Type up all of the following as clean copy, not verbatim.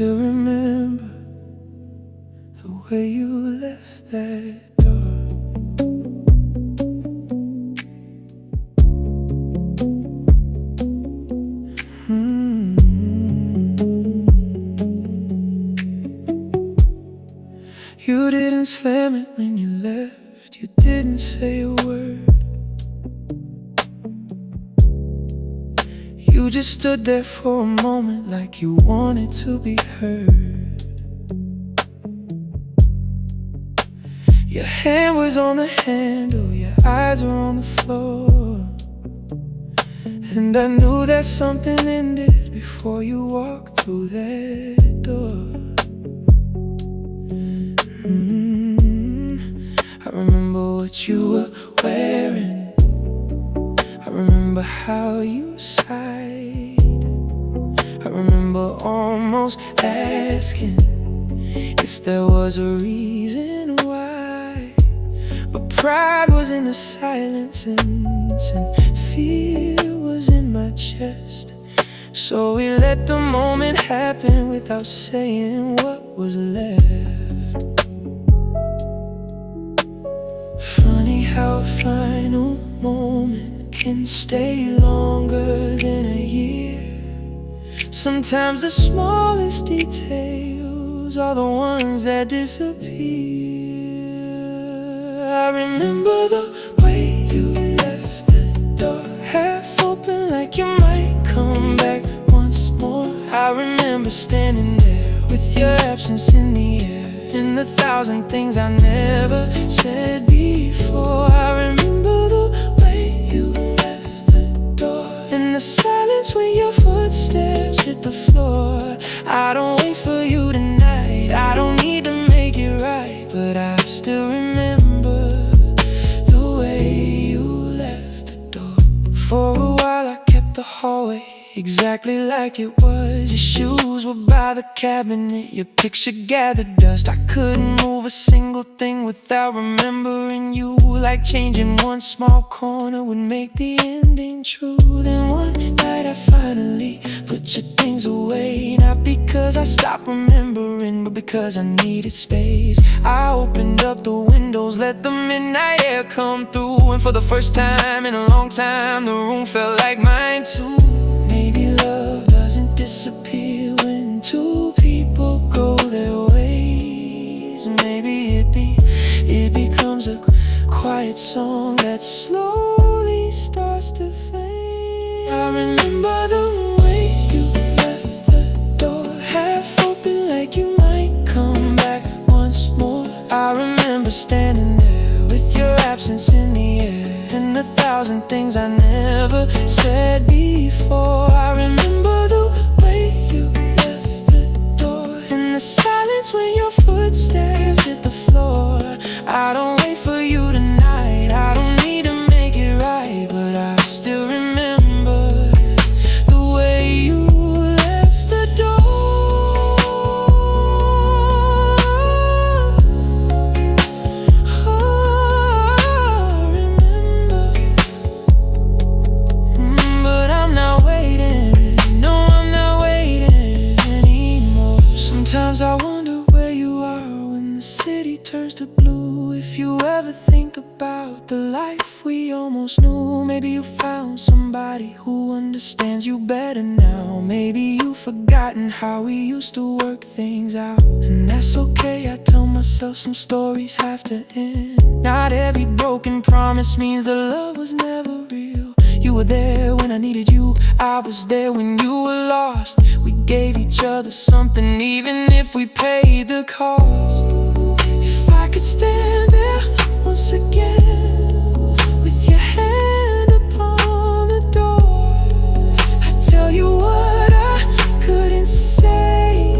still remember the way you left that door. You didn't slam it when you left. You didn't say a word. You just stood there for a moment like you wanted to be heard. Your hand was on the handle, your eyes were on the floor, and I knew that something ended before you walked through that door. I remember what you were wearing. I remember how you sighed. I remember almost asking if there was a reason why. But pride was in the silence and fear was in my chest. So we let the moment happen without saying what was left. Funny how a final moment can stay longer than a year. Sometimes the smallest details are the ones that disappear. I remember the way you left the door half open like you might come back once more. I remember standing there with your absence in the air, and 1,000 things I never said before. I remember the way you left the door, and the silence when your footsteps hit the floor. I don't wait for you tonight, I don't need to make it right, but I still remember the way you left the door. For a while I kept the hallway exactly like it was. Your shoes were by the cabinet, your picture gathered dust. I couldn't move a single thing without remembering you. Like changing one small corner would make the ending true. Then one night I finally put your things away, not because I stopped remembering, but because I needed space. I opened up the windows, let the midnight air come through, and for the first time in a long time the room felt like mine too. Maybe love doesn't disappear when two people go their ways. Maybe it becomes a quiet song that slowly starts to fade. I remember the way you left the door half open like you might come back once more. I remember standing there with your absence in the air, and 1,000 things I never said before. I remember the way you left the door, and the silence when your footsteps hit the floor. I don't wait for you tonight, I don't need to make it right, but I still remember the way you left the door. But I'm not waiting, no, I'm not waiting anymore. Sometimes I wonder where you are when the city turns to blue. If you ever think about the life we almost knew, maybe you found somebody who understands you better now. Maybe you've forgotten how we used to work things out, and that's okay. I tell myself some stories have to end. Not every broken promise means the love was never real. You were there when I needed you, I was there when you were lost. We gave each other something even if we paid the cost. If I could stand there once again with your hand upon the door, I'd tell you what I couldn't say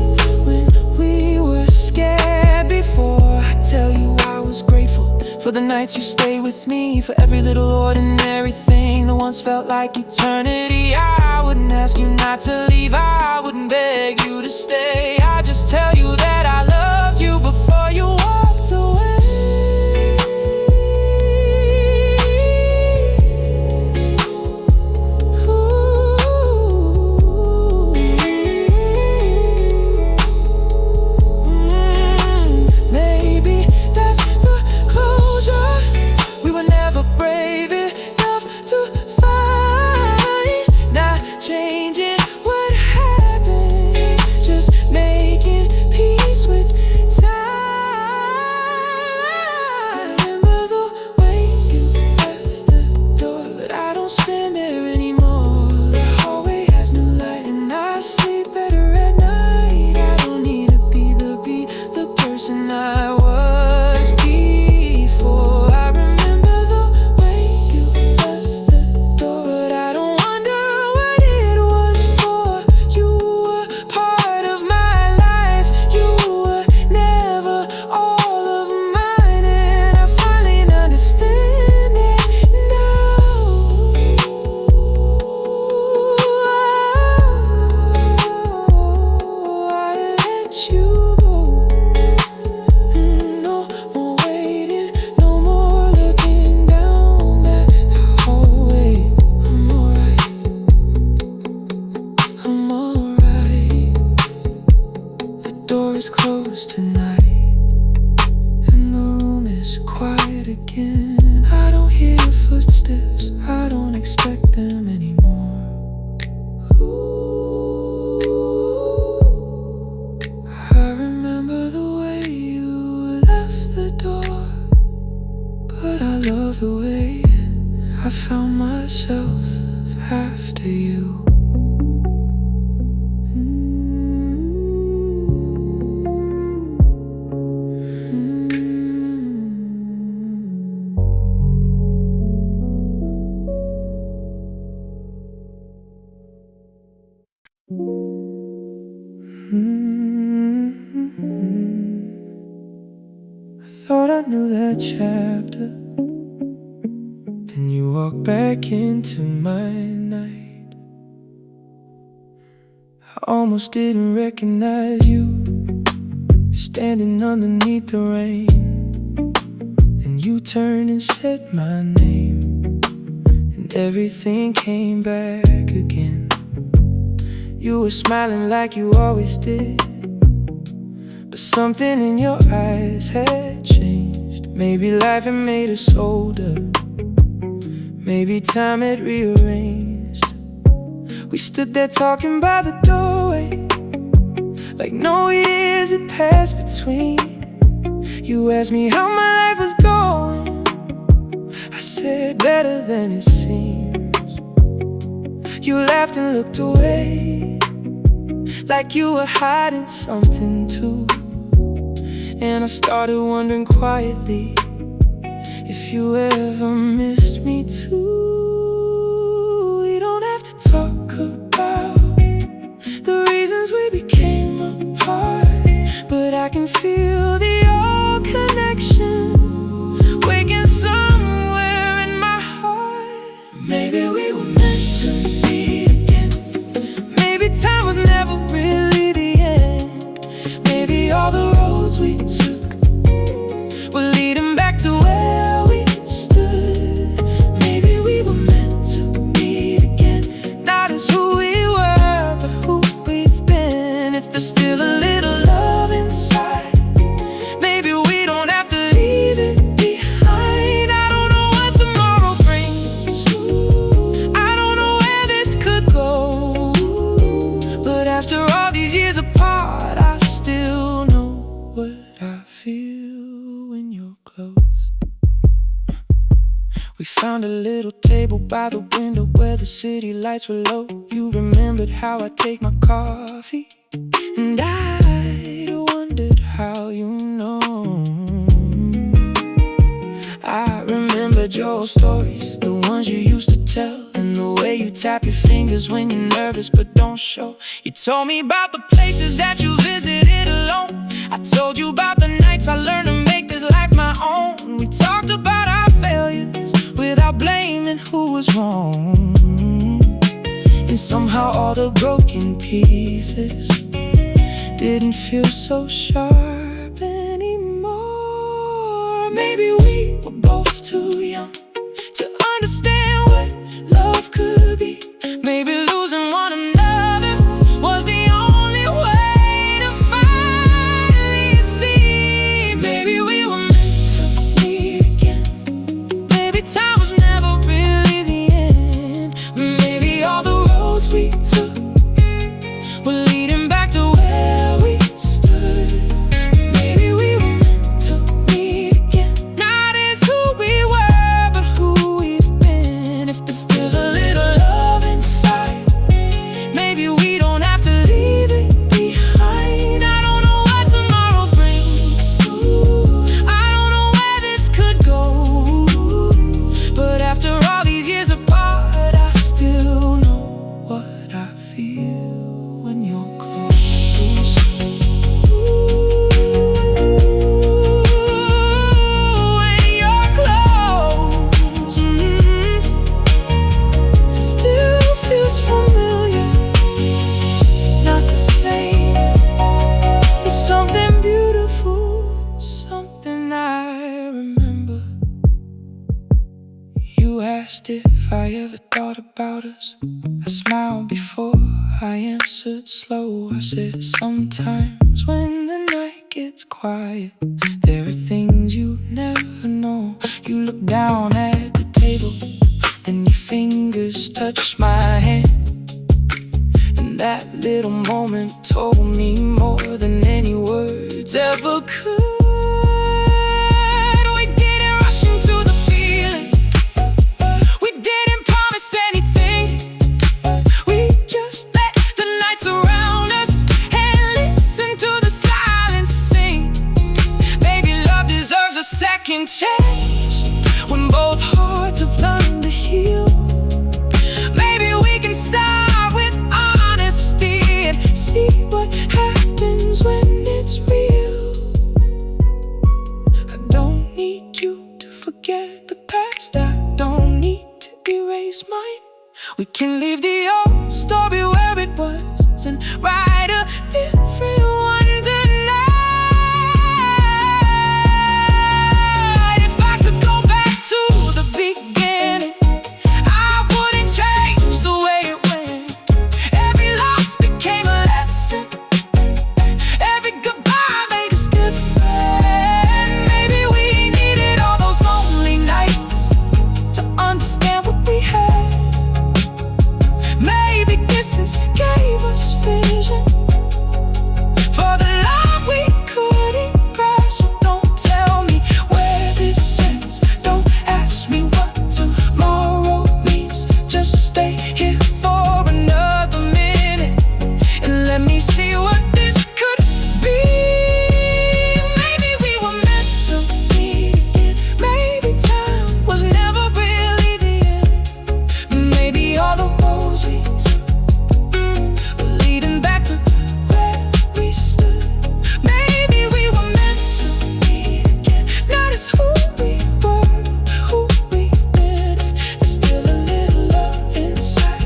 when we were scared before. I'd tell you I was grateful for the nights you stayed with me, for every little ordinary thing that once felt like eternity. I wouldn't ask you not to leave, I wouldn't beg you to stay. I'd just tell you that I loved you before you walked away. Ooh. again. I don't hear your footsteps, I don't expect them anymore. Ooh, I remember the way you left the door, but I love the way I found myself after you. I thought I knew that chapter, then you walked back into my night. I almost didn't recognize you, standing underneath the rain. Then you turned and said my name, and everything came back again. You were smiling like you always did, but something in your eyes had changed. Maybe life had made us older, maybe time had rearranged. We stood there talking by the doorway, like no years had passed between. You asked me how my life was going, I said better than it seems. You laughed and looked away, like you were hiding something too. And I started wondering quietly if you ever missed me too. We don't have to talk about the reasons we became apart, but I can feel the old connection waking somewhere in my heart. Maybe we were meant to meet again. Maybe time was never really the end. Maybe all the roads we took were leading back to where we stood. Maybe we were meant to meet again, not as who we were, but who we've been. If there's still a little love inside, maybe we don't have to leave it behind. I don't know what tomorrow brings, I don't know where this could go, but after all these years apart, I still know what I feel when you're close. We found a little table by the window where the city lights were low. You remembered how I take my coffee, and I wondered how you know. I remembered your stories, the ones you used to tell, and the way you tap your fingers when you're nervous but don't show. You told me about the places that you visited alone. I told you about the nights I learned to make this life my own. We talked about our failures without blaming who was wrong, and somehow all the broken pieces didn't feel so sharp anymore. Maybe we were both too young to understand what love could be. Maybe losing one another was the only way to finally see. Maybe we were meant to meet again. Maybe time was never really the end. Maybe all the roads we took were leading back to where we stood. Maybe we were meant to meet again, not as who we were, but who we've been. If there's still a little love inside, maybe we don't have to leave it behind. I don't know what tomorrow brings, I don't know where this could go, but after all these years apart, I still know what I feel when you're close. When you're close, it still feels familiar, not the same, but something beautiful, something I remember. You asked if I ever thought about us. I smiled before I answered slow. I said sometimes when the night gets quiet, there are things you never know. You second chance when both hearts have learned to heal. Maybe we can start with honesty and see what happens when it's real. I don't need you to forget the past, I don't need to erase mine. We can leave the old story where it was and write a different one tonight. If I could go back to the beginning, I wouldn't change the way it went. Every loss became a lesson, every goodbye made us different. Maybe we needed all those lonely nights to understand what we had. Maybe distance gave us vision for the love we couldn't grasp. So don't tell me where this ends, don't ask me what tomorrow means. Just stay here for another minute and let me see what this could be. Maybe we were meant to meet again. Maybe time was never really the end. Maybe all the roads we took were leading back to where we stood. Maybe we were meant to meet again, not as who we were, who we've been. There's still a little love inside.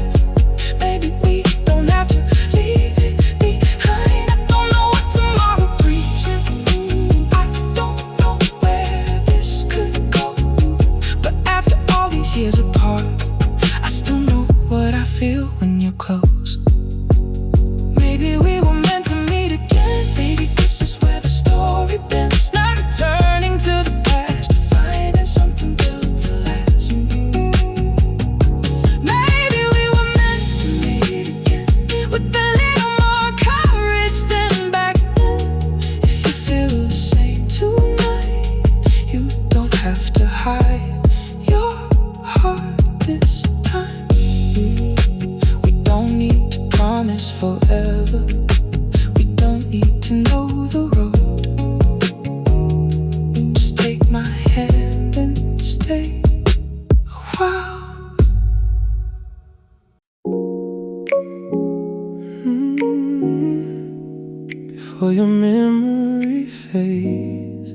Maybe we don't have to leave it behind. I don't know what tomorrow brings. I don't know where this could go, but after all these years apart, I still know what I feel when you're close. Maybe we were meant to meet again. Maybe this is where the story bends, not returning to the past, to finding something built to last. Maybe we were meant to meet again with a little more courage than back then. If you feel the same tonight, you don't have to hide your heart this time. We don't need to promise forever, we don't need to know the road. Just take my hand and stay a while. Before your memory fades,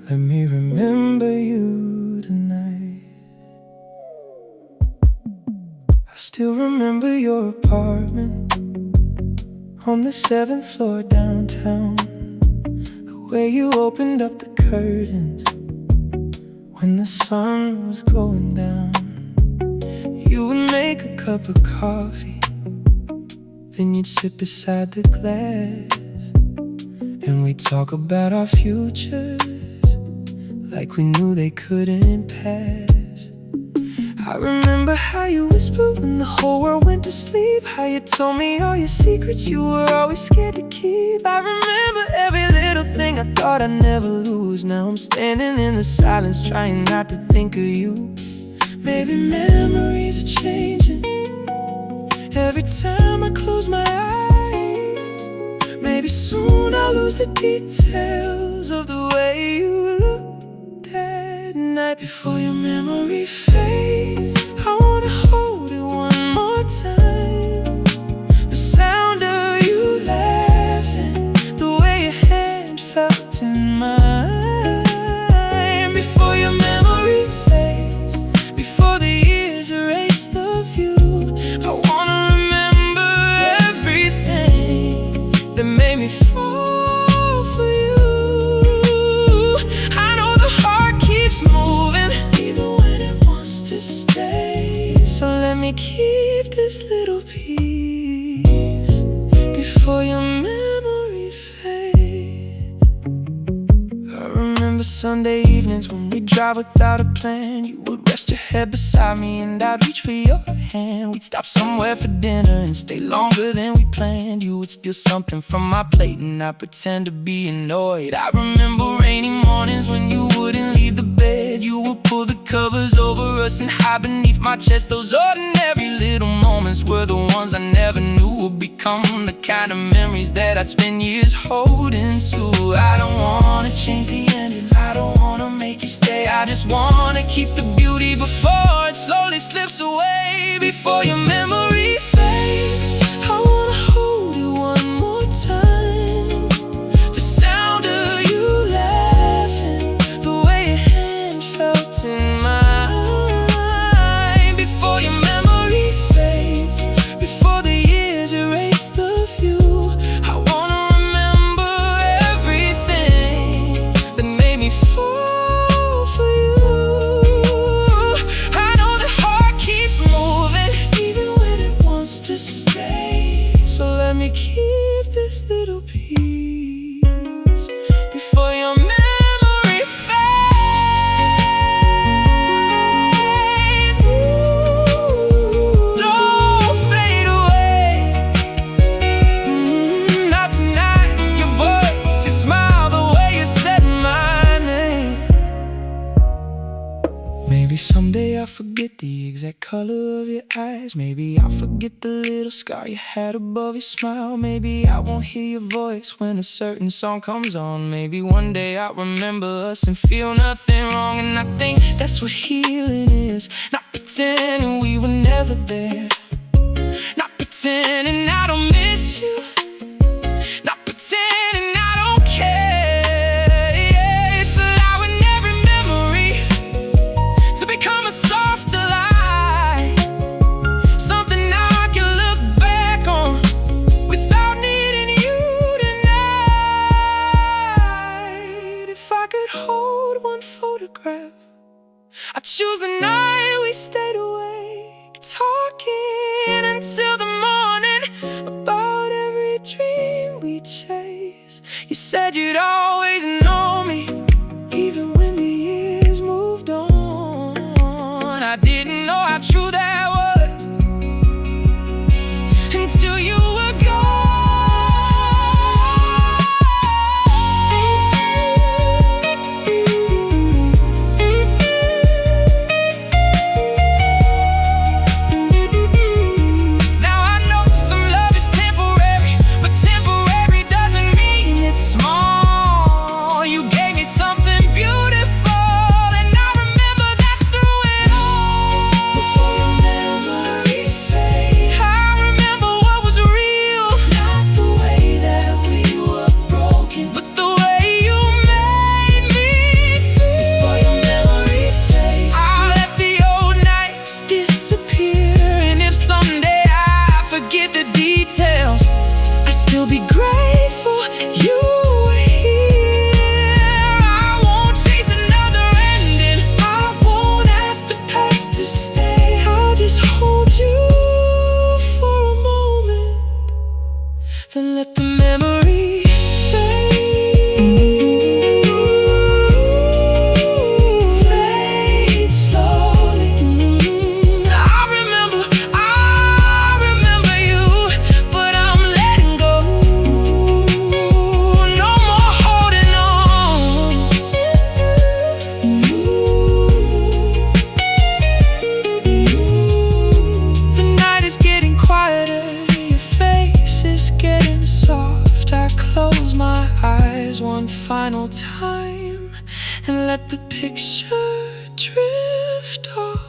let me remember you tonight. I still remember your apartment on the 7th floor downtown. The way you opened up the curtains when the sun was going down. You would make a cup of coffee, then you'd sit beside the glass, and we'd talk about our futures like we knew they couldn't pass. I remember how you whispered when the whole world went to sleep, how you told me all your secrets you were always scared to keep. I remember every little thing I thought I'd never lose. Now I'm standing in the silence trying not to think of you. Maybe memories are changing every time I close my eyes. Maybe soon I'll lose the details of the way you looked that night. Before your memory fades, I wanna hold it one more time. The sound of you laughing, the way your hand felt in mine. Before your memory fades, before the years erase the view, I wanna remember everything that made me fall for you. I know the heart keeps moving even when it wants to stay, so let me keep this little piece before your memory fades. I remember Sunday evenings when we'd drive without a plan. You would rest your head beside me and I'd reach for your hand. We'd stop somewhere for dinner and stay longer than we planned. You would steal something from my plate and I'd pretend to be annoyed. I remember rainy mornings when you wouldn't leave the bed. You would pull the covers over us and hide beneath my chest. Those ordinary little moments were the ones I never knew would become become the kind of memories that I spend years holding to. I don't wanna change the ending, I don't wanna make you stay. I just wanna keep the beauty before it slowly slips away. Before your memory fades, I wanna hold you one more time. The sound of you laughing, the way your hand felt in mine. Before your memory fades, before the years erase the view, I wanna remember everything that made me fall for you. I know the heart keeps moving even when it wants to stay. So let me keep this little piece before your memory fades. Don't fade away. Not tonight. Your voice, your smile, the way you said my name. Maybe someday I'll forget the exact color of your eyes. Maybe I'll forget the little scar you had above your smile. Maybe I won't hear your voice when a certain song comes on. Maybe one day I'll remember us and feel nothing wrong. And I think that's what healing is. Not pretending we were never there, not pretending I don't miss you, not pretending I don't care. Yeah, it's allowing every memory to become a softer light, something I can look back on without needing you tonight. If I could hold one photograph, I'd choose the night we stayed awake, talking until the morning about every dream we chase. You said you'd always know me, even when the years moved on. I didn't know how true that was until you were gone. Now I know some love is temporary, but temporary doesn't mean it's small. You gave me something beautiful, and I remember that through it all. Before your memory fades, I remember what was real, not the way that we were broken, but the way you made me feel. Before your memory fades, I'll let the old nights disappear. And if someday I forget the details, I'll still be grateful you were here. I won't chase another ending, I won't ask the past to stay. I'll just hold you for a moment, then let the memory fade. Fade slowly. I remember you, but I'm letting go. No more holding on. The night is getting quieter, your face is getting soft. I close my eyes one final time and let the picture drift off.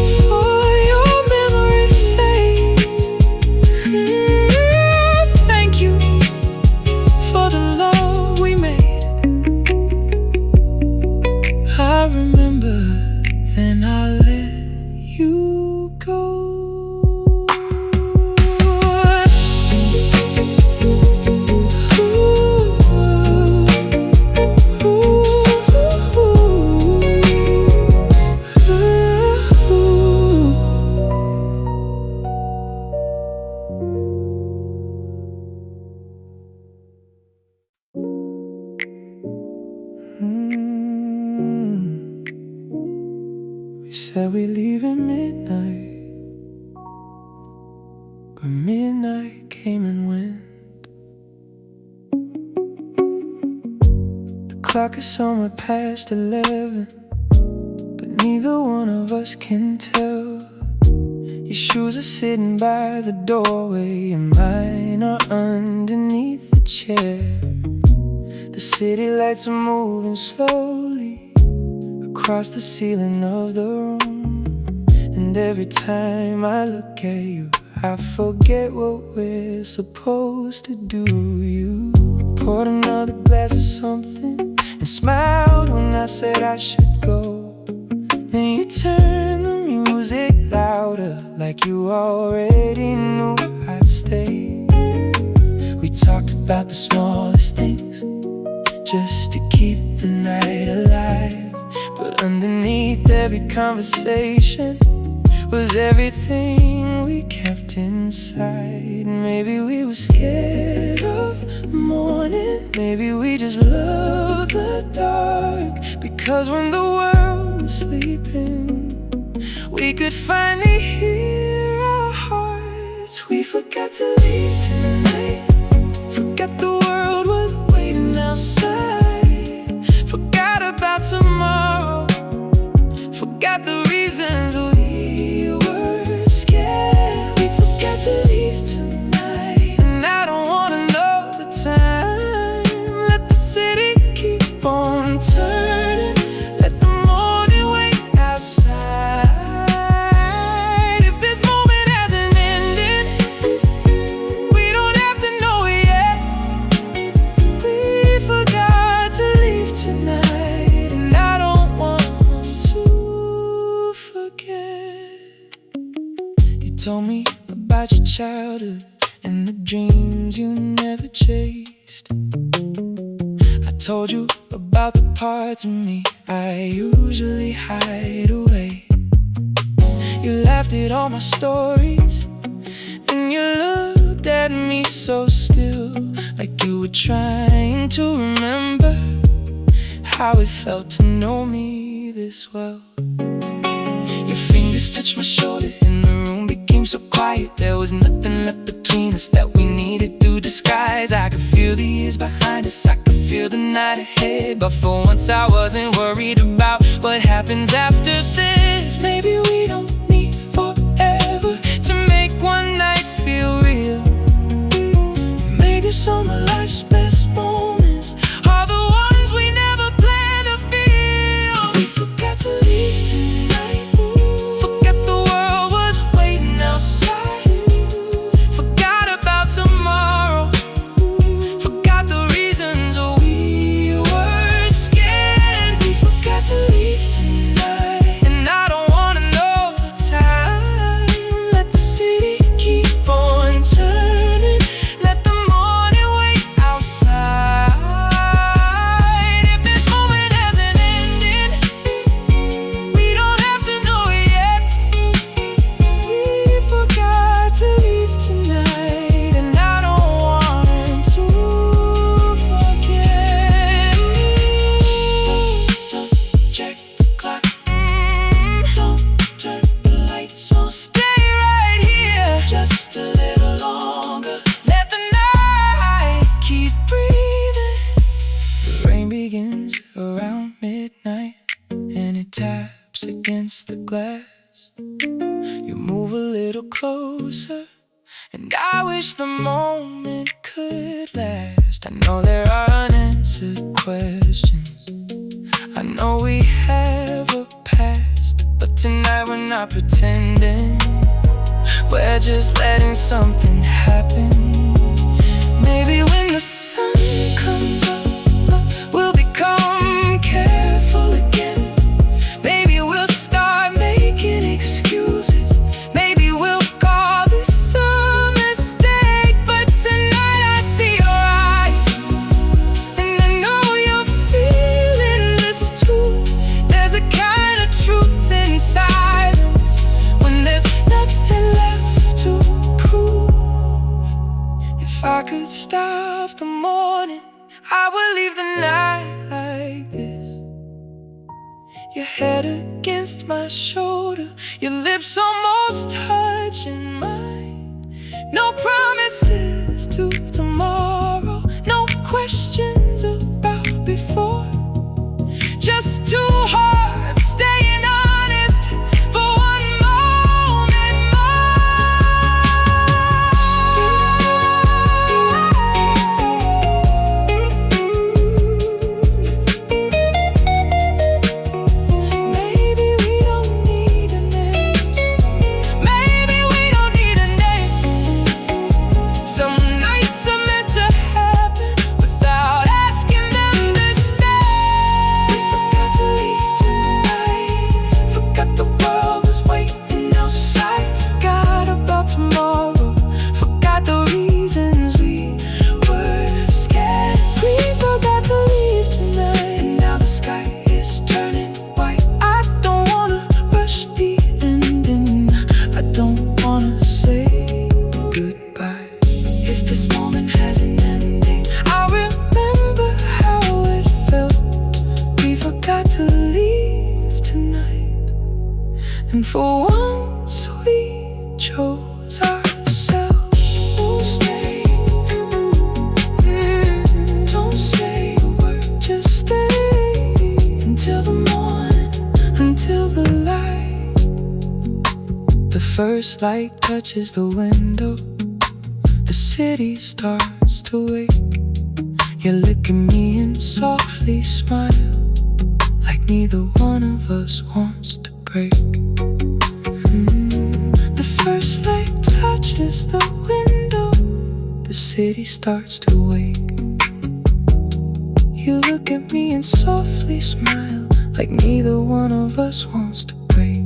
Before your memory fades, thank you for the love we made. I remember, then I let you go. We said we leave at midnight, but midnight came and went. The clock is somewhere past 11, but neither one of us can tell. Your shoes are sitting by the doorway, and mine are underneath the chair. The city lights are moving slowly across the ceiling of the room. And every time I look at you, I forget what we're supposed to do. You poured another glass of something and smiled when I said I should go. And you turned the music louder, like you already knew I'd stay. We talked about the smallest things, just to keep the night alive. But underneath every conversation was everything we kept inside. Maybe we were scared of morning, maybe we just loved the dark. Because when the world was sleeping, we could finally hear our hearts. We forgot to leave tonight, forgot the world was waiting outside, forgot about tomorrow, forgot the reasons we were scared. We forgot to leave tonight, and I don't wanna know the time. Let the city keep on turning, let the morning wait outside. If this moment hasn't ended, we don't have to know it yet. We forgot to leave tonight, and I don't want to forget. You told me about your childhood and the dreams you never chased. I told you about the parts of me I usually hide away. You laughed at all my stories, and you looked at me so still, like you were trying to remember how it felt to know me this well. Your fingers touched my shoulder, and the room became so quiet. There was nothing left between us that we needed to disguise. I could feel the years behind us, I could feel the night ahead. But for once I wasn't worried about what happens after this. Maybe we don't need forever to make one night feel real. Maybe some of life's best moments are the ones we never planned to feel. We forgot to leave tonight, forgot the world was waiting outside, forgot about tomorrow, forgot the reasons we were scared. We forgot to leave tonight, and I don't wanna know the time. Let the city keep on turning, let the morning wait outside. If this moment hasn't ended, we don't have to know it yet. We forgot to leave tonight, and I don't want to forget. Don't check the clock, don't turn the lights on. Stay right here just a little longer, let the night keep breathing. The rain begins around midnight, and it taps against the glass. You move a little closer, and I wish the moment could last. I know there are unanswered questions, I know we have a past, but tonight we're not pretending, we're just letting something happen. Maybe when the sun comes up, we'll become careful again. Maybe we'll start making excuses, maybe we'll call this a mistake. But tonight I see your eyes, and I know you're feeling this too. There's a kind of truth in silence, when there's nothing left to prove. If I could stop the morning, I would leave the night like this. Your head against my shoulder, your lips almost touching mine. No promises to tomorrow, no questions about before. Just two hearts staying honest for one moment more. for once we chose ourselves. We'll stay. Don't say a word, just stay until the morning, until the light. The first light touches the window, the city starts to wake. You look at me and softly smile, like neither one of us wants to break. The first light touches the window, the city starts to wake. You look at me and softly smile, like neither one of us wants to break.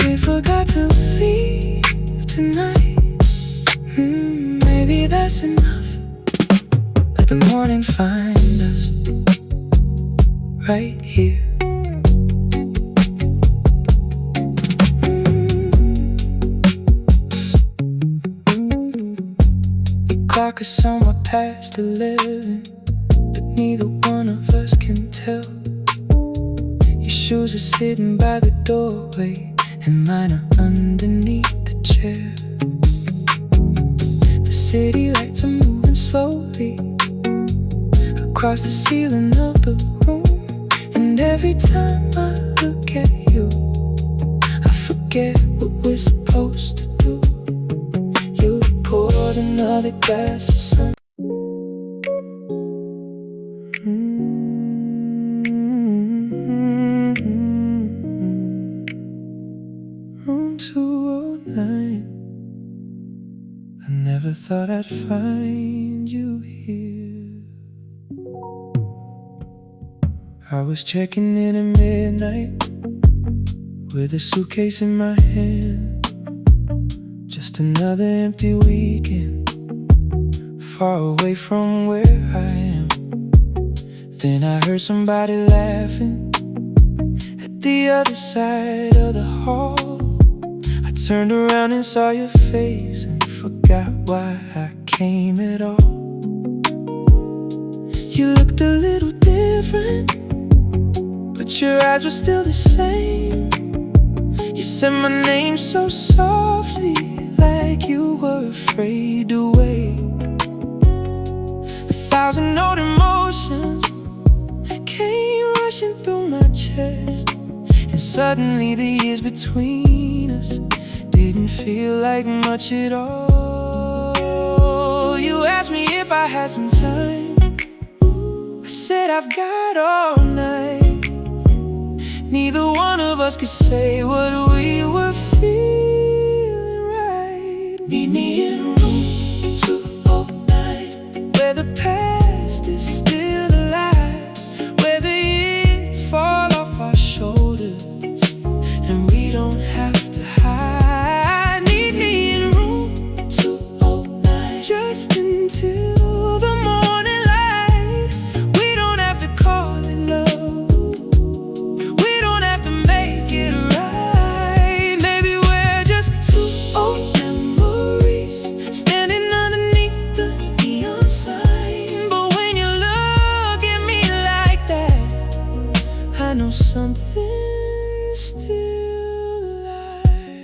We forgot to leave tonight. Maybe that's enough. Let the morning find us right here. The clock is somewhere past 11, but neither one of us can tell. Your shoes are sitting by the doorway, and mine are underneath the chair. The city lights are moving slowly across the ceiling of the room, and every time I look at you, I forget what we're supposed to do. You poured another glass of sun. Room 209. I never thought I'd find you here. I was checking in at midnight with a suitcase in my hand. Just another empty weekend, far away from where I am. Then I heard somebody laughing at the other side of the hall. I turned around and saw your face and forgot why I came at all. You looked a little different, but your eyes were still the same. You said my name so softly, like you were afraid to wake. 1,000 old emotions came rushing through my chest, and suddenly the years between us didn't feel like much at all. You asked me if I had some time. I said I've got all night. Neither one of us could say what we were feeling right. Meet me in room 209, where the past is still alive, where the years fall off our shoulders and we don't have to hide. Meet me in room 209, just until the morning light. We don't have to call it love, something's still alive.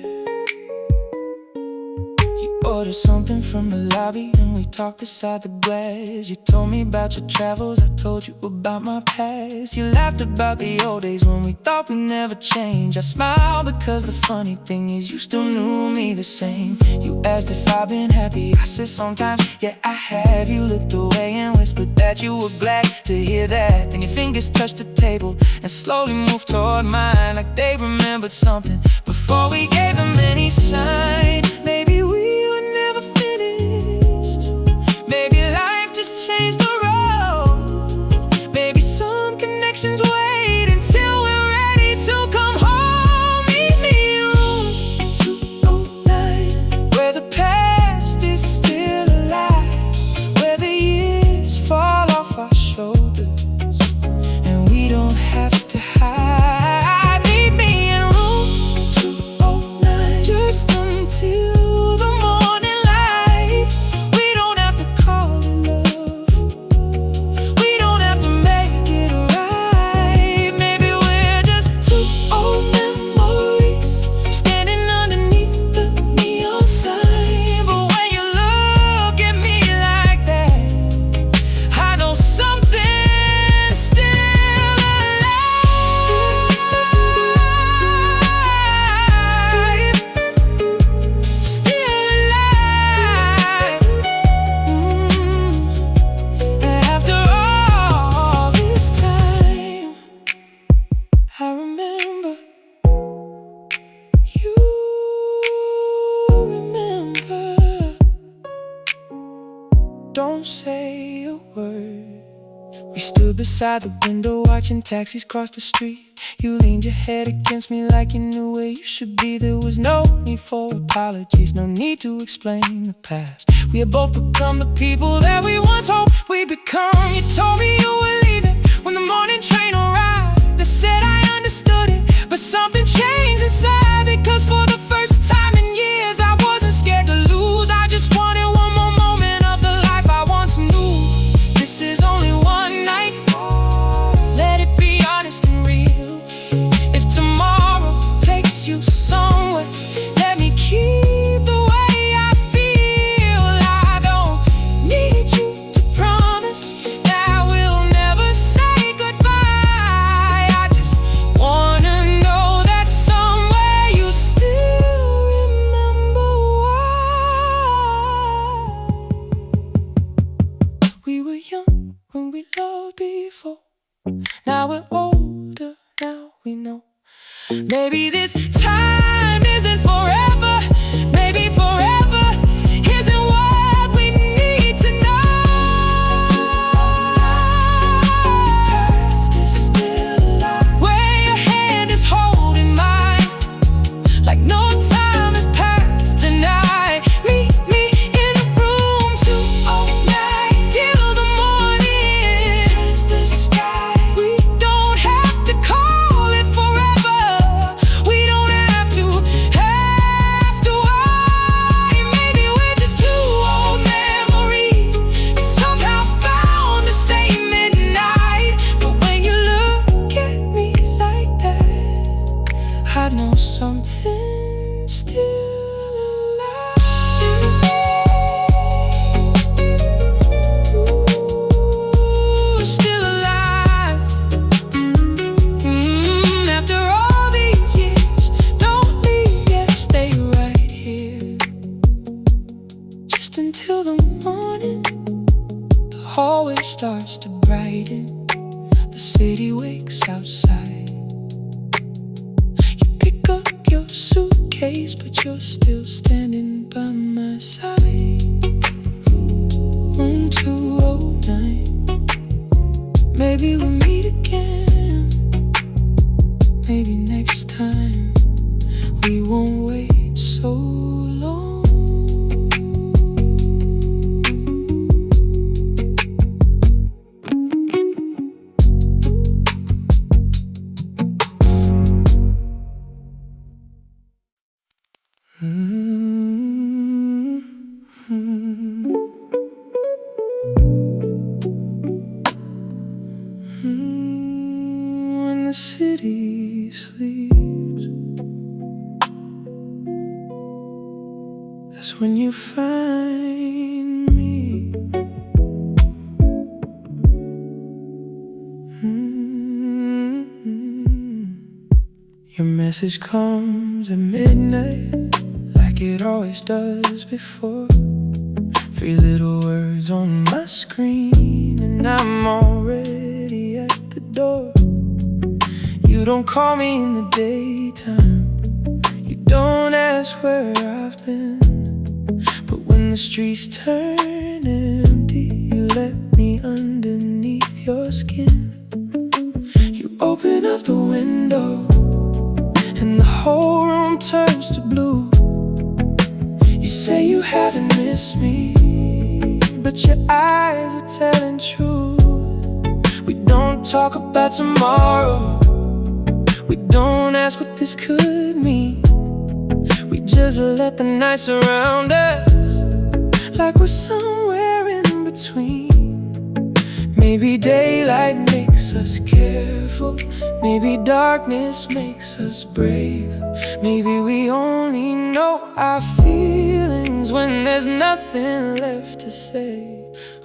You ordered something from the lobby and we talked beside the glass. You told me about your travels, I told you about my past. You laughed about the old days when we thought we'd never change. I smiled because the funny thing is you still knew me the same. You asked if I've been happy, I said sometimes, yeah I have. You looked away and whispered that you were glad to hear that. Then your fingers touched the table and slowly moved toward mine, like they remembered something before we gave them any sign. Maybe we were never finished. Maybe life just changed the road. Maybe some connections wait until we're ready to come home. Meet me in room 209, where the past is still alive, where the years fall off our shoulders and we don't have to hide. Meet me in room 209, just until don't say a word. We stood beside the window watching taxis cross the street. You leaned your head against me like you knew where you should be. There was no need for apologies, no need to explain the past. We had both become the people that we once hoped we'd become. You told me you were leaving when the morning train arrived. I said I understood it, but something changed inside. Because for the first time in years I wasn't scared to lose. I just wanted one more moment of the life I once knew. This is only one night, let it be honest and real. If tomorrow takes you somewhere, let me keep the way I feel. I don't need you to promise that we'll never say goodbye. I just wanna know that somewhere you still remember why. We were young when we loved before. Now we're older, now we know. Maybe this time isn't forever. Maybe forever isn't what we need to know. Past is still alive, where your hand is holding mine, like no time has passed tonight. Meet me in a room too all night till the morning turns the sky. We don't have to call it forever. We don't have to why. Maybe we're just two old memories that somehow found the same midnight. But when you look at me like that, I know something's still alive. Ooh, still alive. After all these years, don't leave yet, stay right here. Just until the morning, the hallway starts to brighten. The city wakes outside. You pick up your suitcase, but you're still standing by my side. Room 209. Maybe we'll meet again. Maybe next time we won't wait so long. When the city sleeps, that's when you find me. Your message comes at midnight, like it always does before. 3 little words on my screen, and I'm already at the door. You don't call me in the daytime, you don't ask where I've been. But when the streets turn empty, you let me underneath your skin. You open up the window, and the whole room turns to blue. You say you haven't missed me, but your eyes are telling truth. We don't talk about tomorrow, we don't ask what this could mean. We just let the night surround us, like we're somewhere in between. Maybe daylight makes us careful, maybe darkness makes us brave. Maybe we only know our feelings when there's nothing left to say.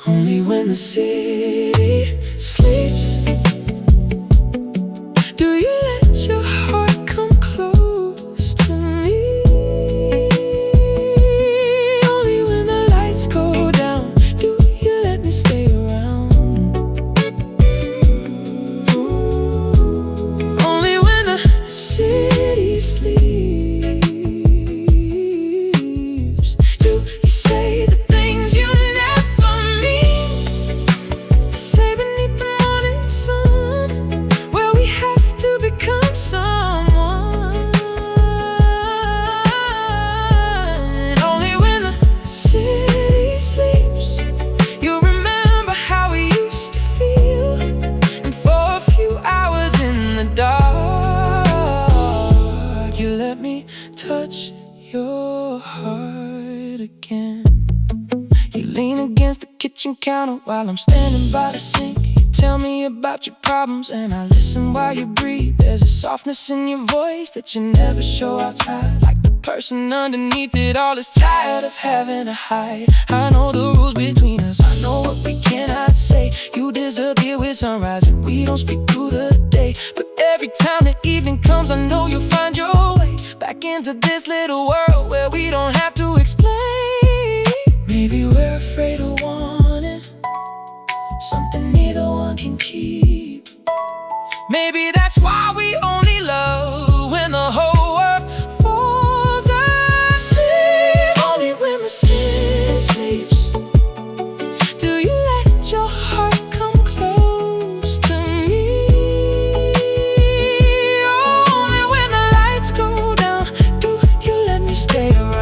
Only when the city sleeps do you let your heart come close to me. Only when the lights go down do you let me stay around. Only when the city sleeps do you say the things you never mean. counter while I'm standing by the sink. You tell me about your problems and I listen while you breathe. There's a softness in your voice that you never show outside, like the person underneath it all is tired of having to hide. I know the rules between us, I know what we cannot say. You disappear with sunrise and we don't speak through the day. But every time the evening comes, I know you'll find your way back into this little world where we don't have to explain. Maybe we're afraid of wanting something neither one can keep. Maybe that's why we only love when the whole world falls asleep. Only when the city sleeps do you let your heart come close to me. Only when the lights go down do you let me stay around.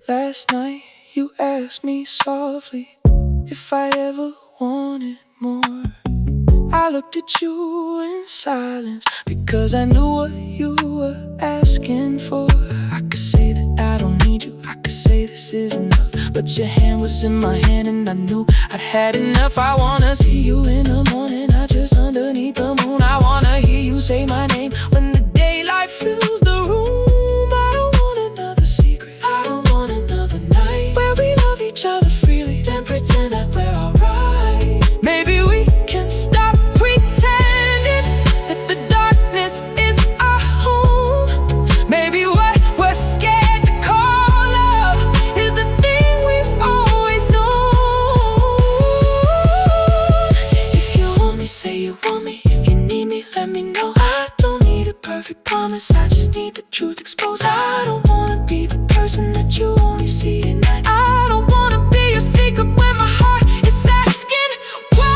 Last night you asked me softly if I ever wanted more. I looked at you in silence because I knew what you were asking for. I could say that I don't need you, I could say this is enough, but your hand was in my hand and I knew I'd had enough. I wanna see you in the morning, not just underneath the moon. I wanna hear you say my name when the daylight fills the room. Each other freely, then pretend that we're alright. Maybe we can stop pretending that the darkness is our home. Maybe what we're scared to call love is the thing we've always known. If you want me, say you want me. If you need me, let me know. I don't need a perfect promise, I just need the truth exposed. I don't wanna be the person that you only see at night. I don't wanna be your secret when my heart is asking why.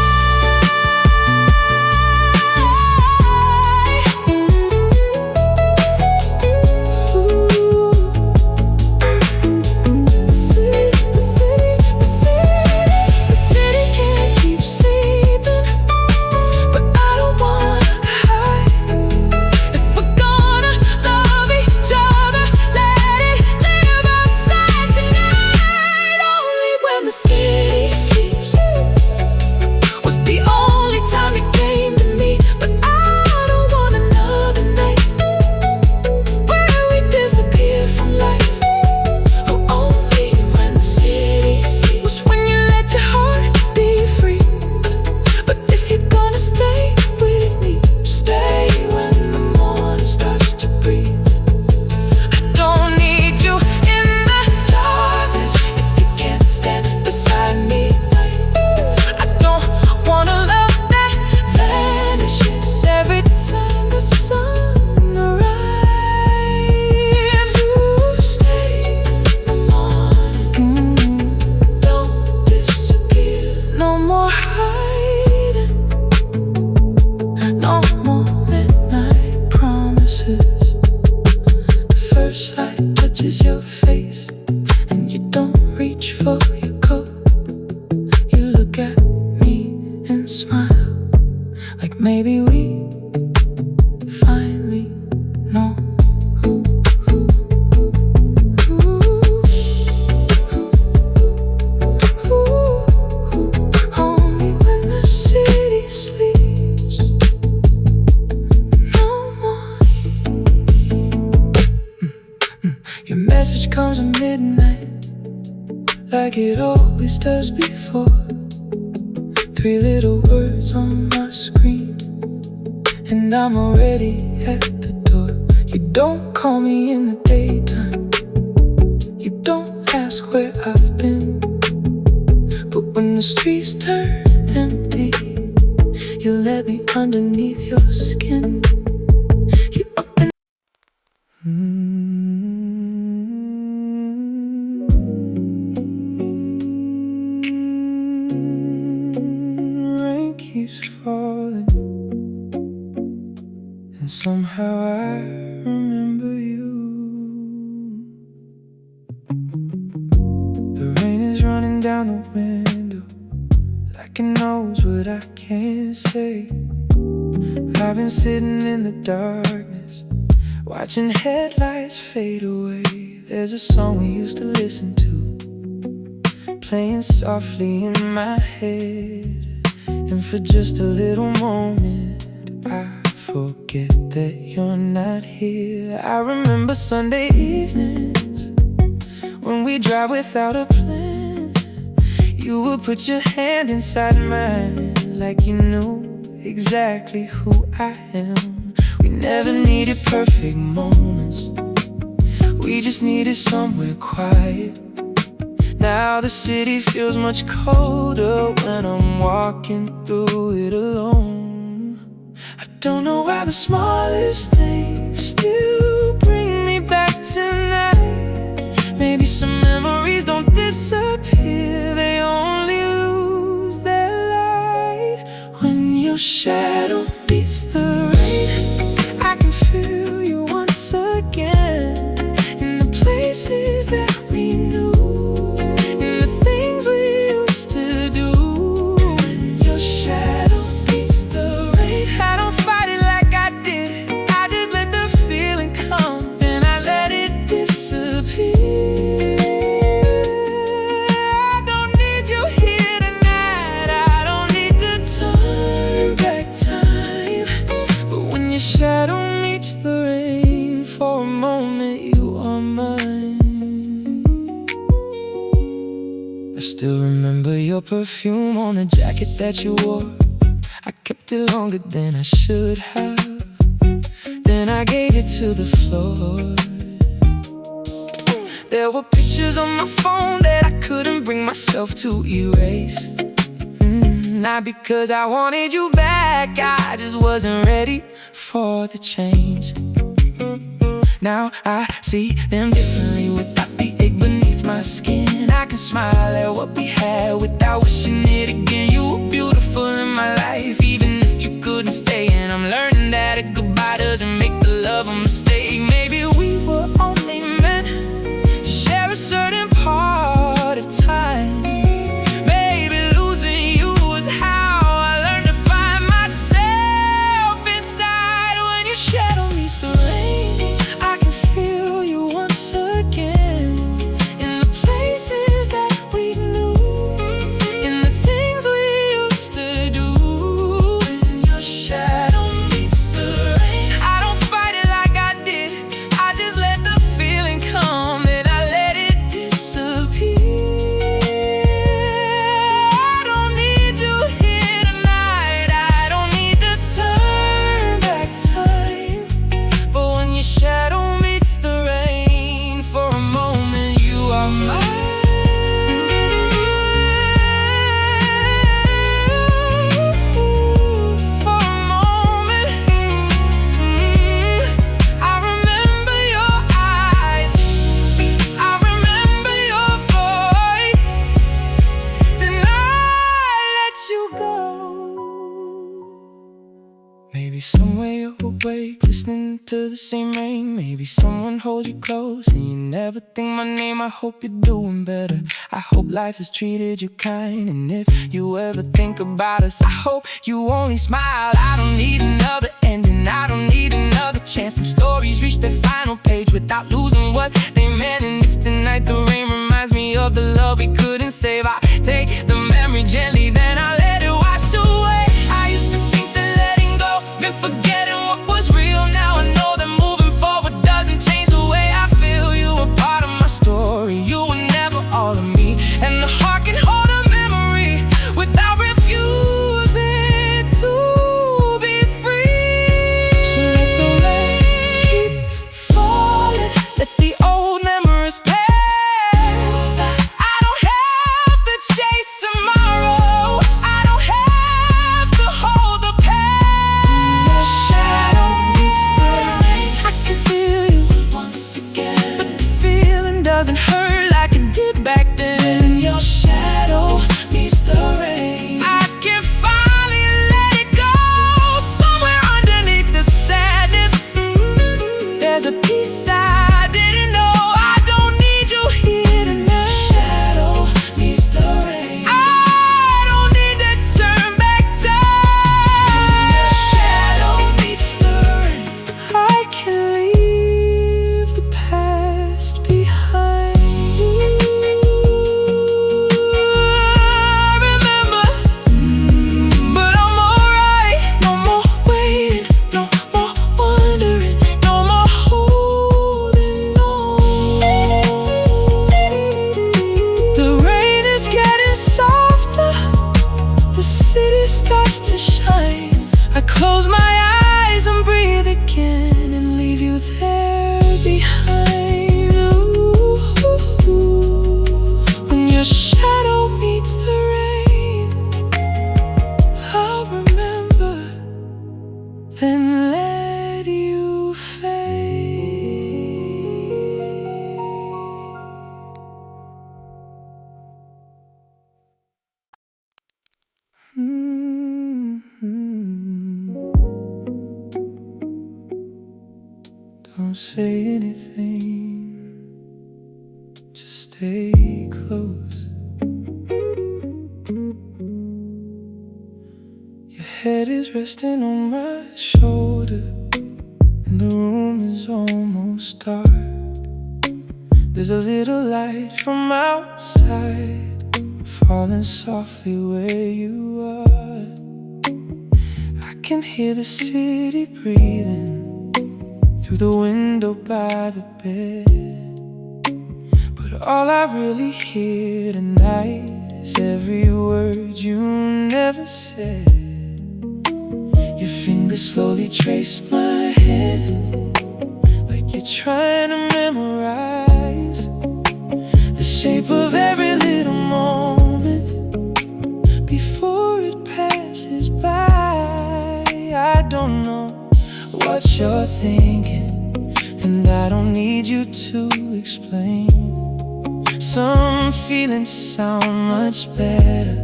Ooh. The city can't keep sleeping, but I don't wanna hide. If we're gonna love each other, let it live outside tonight. Only when the city sleeps was the only time you came to me. But I don't want another night where we disappear from life. Oh, only when the city sleeps was when you let your heart be free. But if you're gonna stay with me, stay when the morning starts to breathe. I don't need you in the darkness if you can't stand beside me at night. I don't want a love that vanishes every time the sun arrives. You stay in the morning, don't disappear. No more hiding, no more midnight promises. The first light touches your face and you don't reach for your coat. You look at me and smile, like maybe we finally know who. Only when the city sleeps, no more. Your message comes at midnight, like it always just as before. Three little words on my screen, and I'm already at the door. You don't call me in the daytime, you don't ask where I've been, but when the streets turn empty, you let me underneath your skin. You up and rain keeps falling, and somehow I remember you. The rain is running down the window like it knows what I can't say. I've been sitting in the darkness, watching headlights fade away. There's a song we used to listen to, playing softly in my head, and for just a little moment I forget that you're not here. I remember Sunday evenings when we drive without a plan. You would put your hand inside mine like you knew exactly who I am. We never needed perfect moments, we just needed somewhere quiet. Now the city feels much colder when I'm walking through it alone. I don't know why the smallest things still bring me back tonight. Maybe some memories don't disappear, they only lose their light. When your shadow beats the rain, I can feel you once again, in the places that we knew, in the things we used to do. When your shadow beats the rain, I don't fight it like I did, I just let the feeling come, then I let it disappear. I don't need you here tonight, I don't need to turn back time. But when your shadow meets the rain, for a moment you are mine. I still remember your perfume on the jacket that you wore. I kept it longer than I should have, then I gave it to the floor. There were pictures on my phone that I couldn't bring myself to erase. Not because I wanted you back, I just wasn't ready for the change. Now I see them differently without the ache beneath my skin. I can smile at what we had without wishing it again. You were beautiful in my life, even if you couldn't stay. And I'm learning that a goodbye doesn't make the love a mistake. Maybe we were only meant to share a certain part of time. Maybe losing you was how I learned to find myself inside. When your shadow meets the rain, I can feel you once again, in the places that we knew, in the things we used to do. When your shadow meets the rain, I don't fight it like I did, I just let the feeling come, then I let it disappear. I don't need you here tonight, I don't need to turn back time. But when your shadow meets the rain, for a moment you are mine. For a moment, I remember your eyes, I remember your voice, then I let you go. Maybe somewhere you're awake, listening to the same rain. Maybe someone holds you close and you never think my name. I hope you're doing better, I hope life has treated you kind. And if you ever think about us, I hope you only smile. I don't need another ending, I don't need another chance. Some stories reach their final page without losing what they meant. And if tonight the rain reminds me of the love we couldn't save, I take the memory gently, then I let it wash away. I used to think that letting go meant forgetting what was real. Now I know that moving forward doesn't change the way I feel. You were part of my story, you were never all of me, and the heart can hold chance to shine. I close my eyes and breathe again and leave you there behind. Ooh, when your shadow meets the rain, I'll remember, then let you fade. Don't say anything, just stay close. Your head is resting on my shoulder, and the room is almost dark. There's a little light from outside falling softly where you are. I can hear the city breathing through the window by the bed, but all I really hear tonight is every word you never said. Your fingers slowly trace my head, like you're trying to memorize the shape of every little moment before it passes by. I don't know what you're thinking, and I don't need you to explain. Some feelings sound much better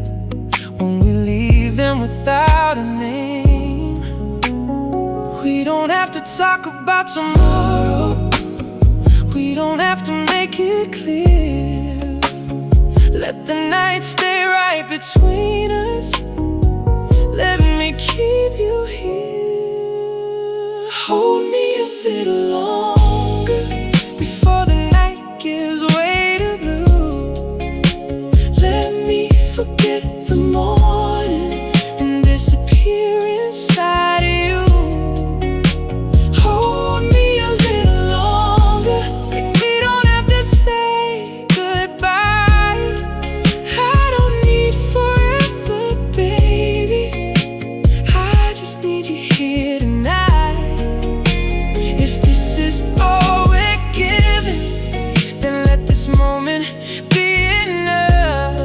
when we leave them without a name. We don't have to talk about tomorrow, we don't have to make it clear. Let the night stay right between us, let me keep you here. Hold me a little longer before the night gives way to blue. Let me forget the morning and disappear inside of you. Hold me a little longer, like we don't have to say goodbye. I don't need forever, baby, I just need you here tonight. If this is all we're given, then let this moment be enough.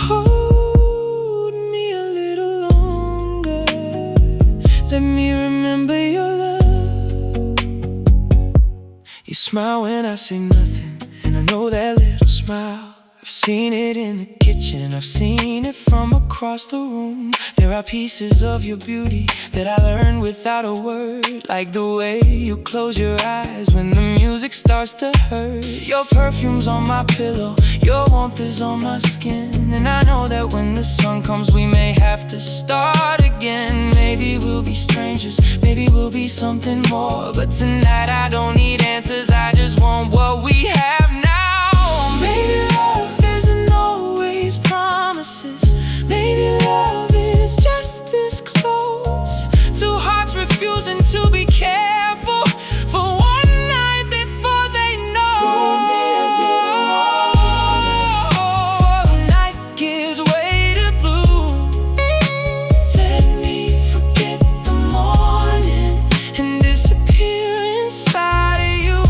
Hold me a little longer, let me remember your love. You smile when I say nothing, and I know that little smile. I've seen it in the kitchen, I've seen it from across the room. There are pieces of your beauty that I learned without a word, like the way you close your eyes when the music starts to hurt. Your perfume's on my pillow, your warmth is on my skin, and I know that when the sun comes we may have to start again. Maybe we'll be strangers, maybe we'll be something more, but tonight I don't need answers, I just want what we have now. Maybe love isn't always promises, maybe love is just this close. Two hearts refusing to be careful for one night before they know. For the night gives way to blue. Let me forget the morning and disappear inside of you.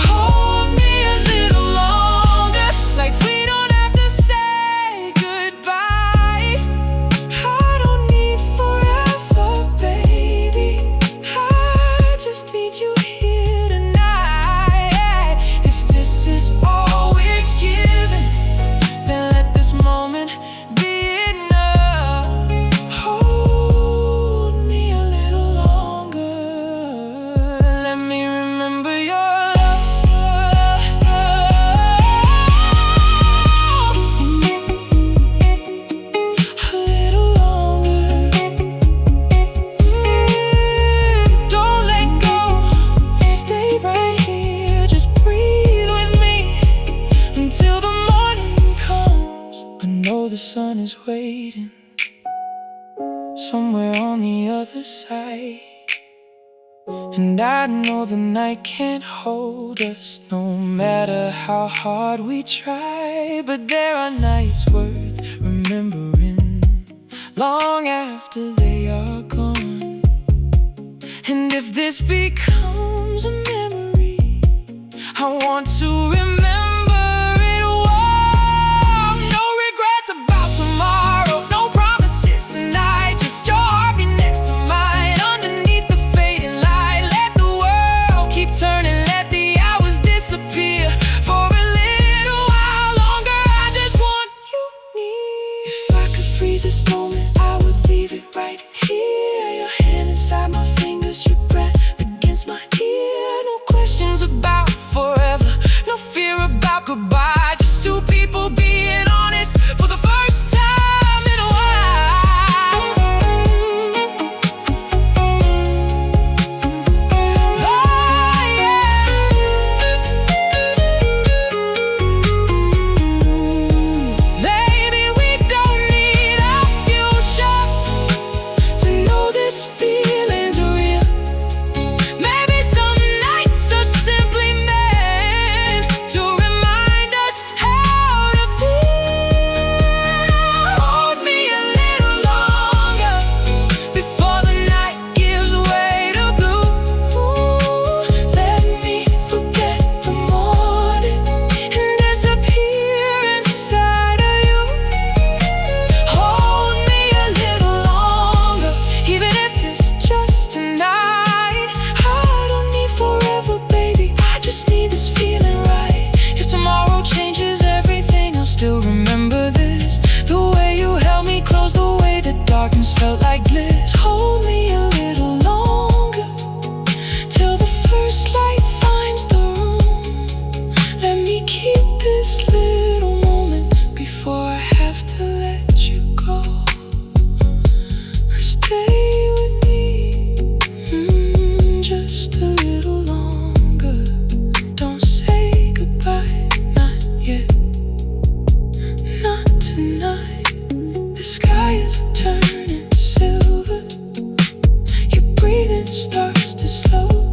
Hold me a little longer, like we don't have to say goodbye. I don't need forever, baby, I just need you here tonight. If this is all we're given, then let this moment be enough. Hold me a little longer, let me remember your love. A little longer. Don't let go, stay right here, just breathe with me until the morning comes. I know the sun is waiting somewhere on the other side, and I know the night can't hold us no matter how hard we try. But there are nights worth remembering, long after they are gone. And if this becomes a memory, I want to remember it well. No regrets about tomorrow, no promises tonight, just your heartbeat next to mine underneath the fading light. Let the world keep turning, let the hours disappear for a little while longer. I just want you near. If I could freeze this moment, I would leave it right here. Your hand inside my fingers, your breath against my ear. No questions about forever, no fear about goodbye. Just two people being honest for the first time in a while. Oh yeah. Maybe we don't need a future to know this feeling's real. Maybe some nights are simply meant to remind us how to feel. Hold me a little longer before the night gives way to blue. Let me forget the morning and disappear inside of you. Hold me a little longer, even if it's just tonight. I don't need forever, baby, I just need this feeling right. If tomorrow changes everything, I'll still remember this. The way you held me close, the way the darkness felt like bliss. Hold me a little longer, till the first light finds the room. Let me keep this little moment before I have to let you go. Stay with me, just a little longer. Don't say goodbye, not yet, not tonight. The sky is turning silver, your breathing starts to slow.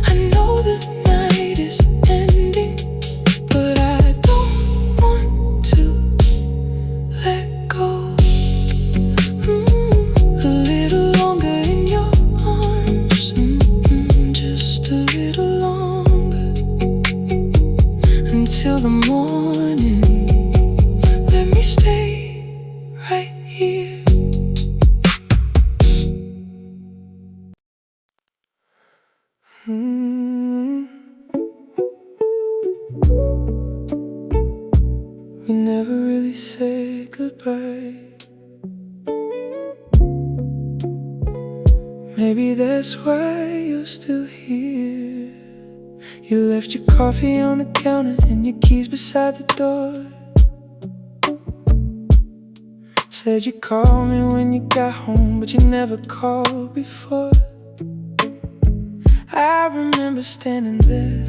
I know the night is ending, but I don't want to let go. A little longer in your arms, just a little longer, until the morning. Let me stay right here. We never really say goodbye. Maybe that's why you're still here. You left your coffee on the counter and your keys beside the door. Said you'd call me when you got home, but you never called before. I remember standing there,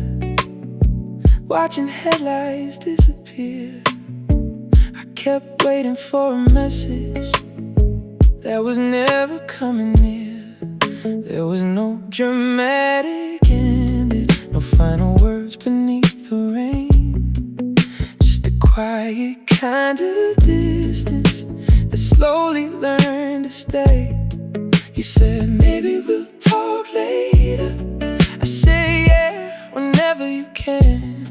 watching headlights disappear. I kept waiting for a message that was never coming near. There was no dramatic ending, no final words beneath the rain. Just a quiet kind of distance that slowly learned to stay. You said, maybe we'll talk later. I say, yeah, whenever you can.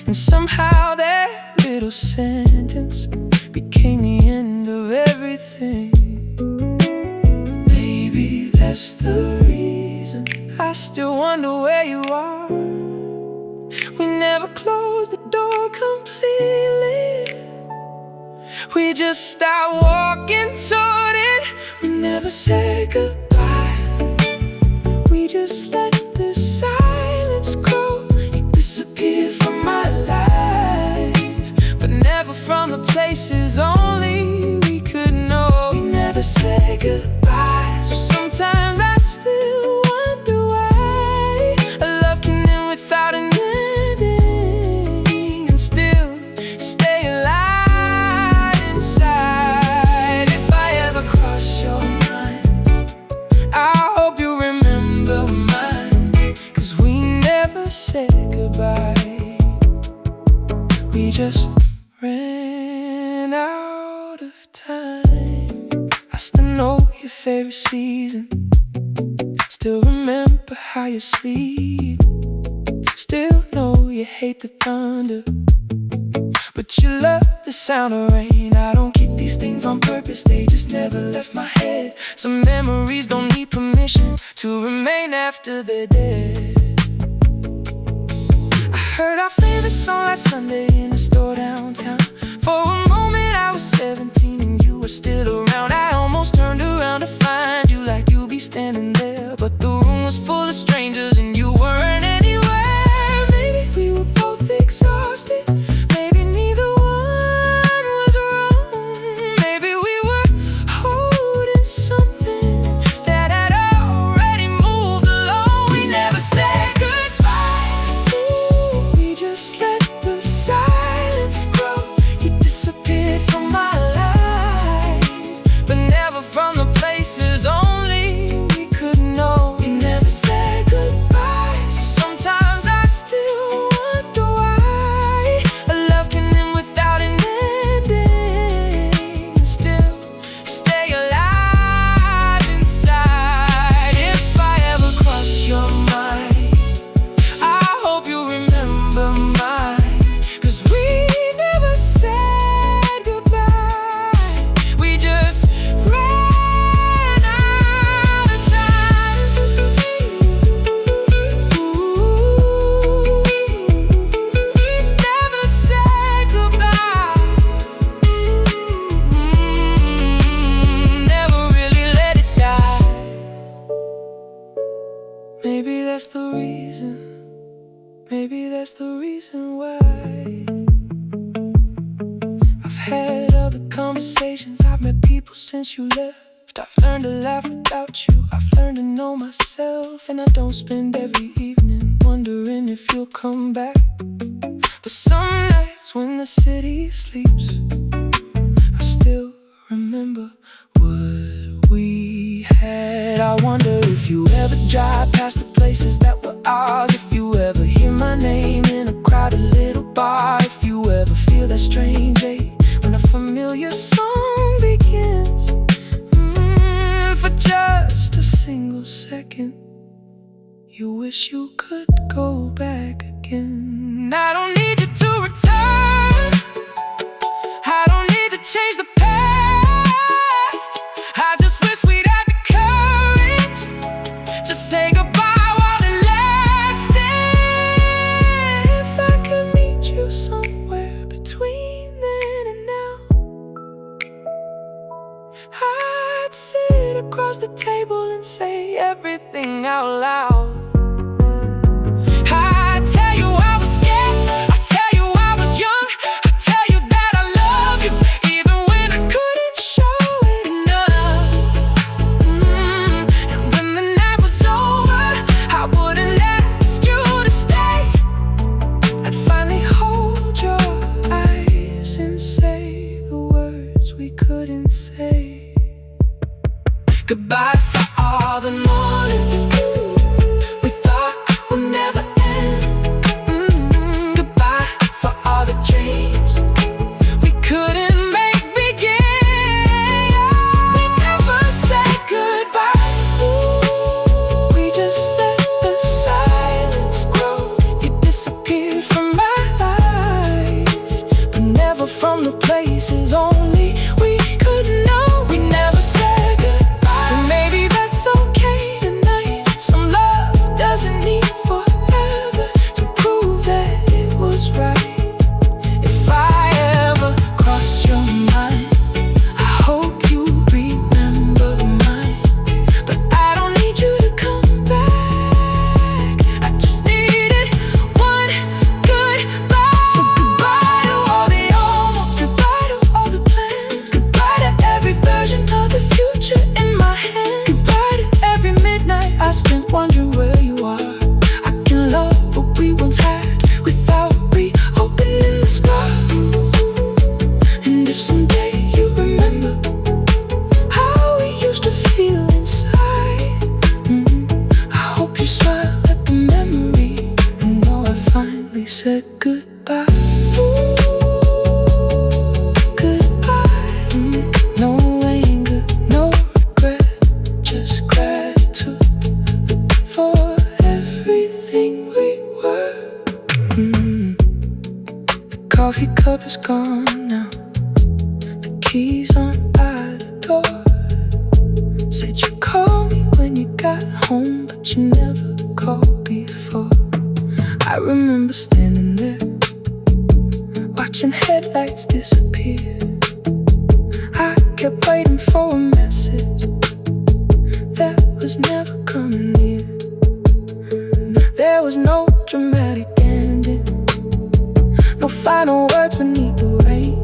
And somehow that little sentence became the end of everything. Maybe that's the reason I still wonder where you are. We never closed the door completely. We just stopped walking toward it. We never said goodbye. We just let the silence grow. You disappeared from my life, but never from the places only we could know. We never said goodbye, so sometimes I still wonder why a love can end without an ending and still stay alive inside. If I ever cross your mind, I hope you remember mine, 'cause we never said goodbye. We just ran out of time. favorite season. Still remember how you sleep. Still know you hate the thunder, but you love the sound of rain. I don't keep these things on purpose, they just never left my head. Some memories don't need permission to remain after they're dead. I heard our favorite song last Sunday in a store downtown. For a moment I was 17 and you were still around. I almost turned around to find you, like you'd be standing there, but the room was full of strangers and you weren't anywhere. Maybe we were both exhausted, maybe neither one was wrong. Maybe we were holding something that had already moved along. We never said goodbye. We just let the silence grow. You disappeared from my life, but never from the places only we could know. We never said goodbye, so sometimes I still wonder why a love can end without an ending and still stay alive inside. If I ever cross your mind, I hope you remember mine, 'cause we never said goodbye. We just ran out of time. Ooh, never said goodbye. Never really let it die. Maybe that's the reason. Maybe that's the reason why I've had other conversations. I've met people since you left. I've learned to laugh without you. I've learned to know myself, and I don't spend every evening wondering if you'll come back. But some nights when the city sleeps, I still remember what we had. I wonder if you ever drive past the places that were ours, if you ever hear my name in a crowded little bar, if you ever feel that strange ache when a familiar song begins. For just a single second, you wish you could go back again. I don't need you to return, I don't need to change the past. I just wish we'd had the courage to say goodbye while it lasted. If I could meet you somewhere between then and now, I'd sit across the table and say everything out loud. I'd tell you I was scared, I'd tell you I was young, I'd tell you that I love you even when I couldn't show it enough. And when the night was over, I wouldn't ask you to stay. I'd finally hold your eyes and say the words we couldn't say. Goodbye for all the mornings we thought would never end. Goodbye for all the dreams we couldn't make begin. We never said goodbye. We just let the silence grow. You disappeared from my life, but never from the places only we could know. We never said goodbye. Maybe that's okay tonight. keys on by the door. Said you'd call me when you got home, but you never called before. I remember standing there, watching headlights disappear. I kept waiting for a message that was never coming near. There was no dramatic ending, no final words beneath the rain,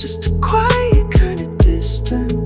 just a quiet kind of distance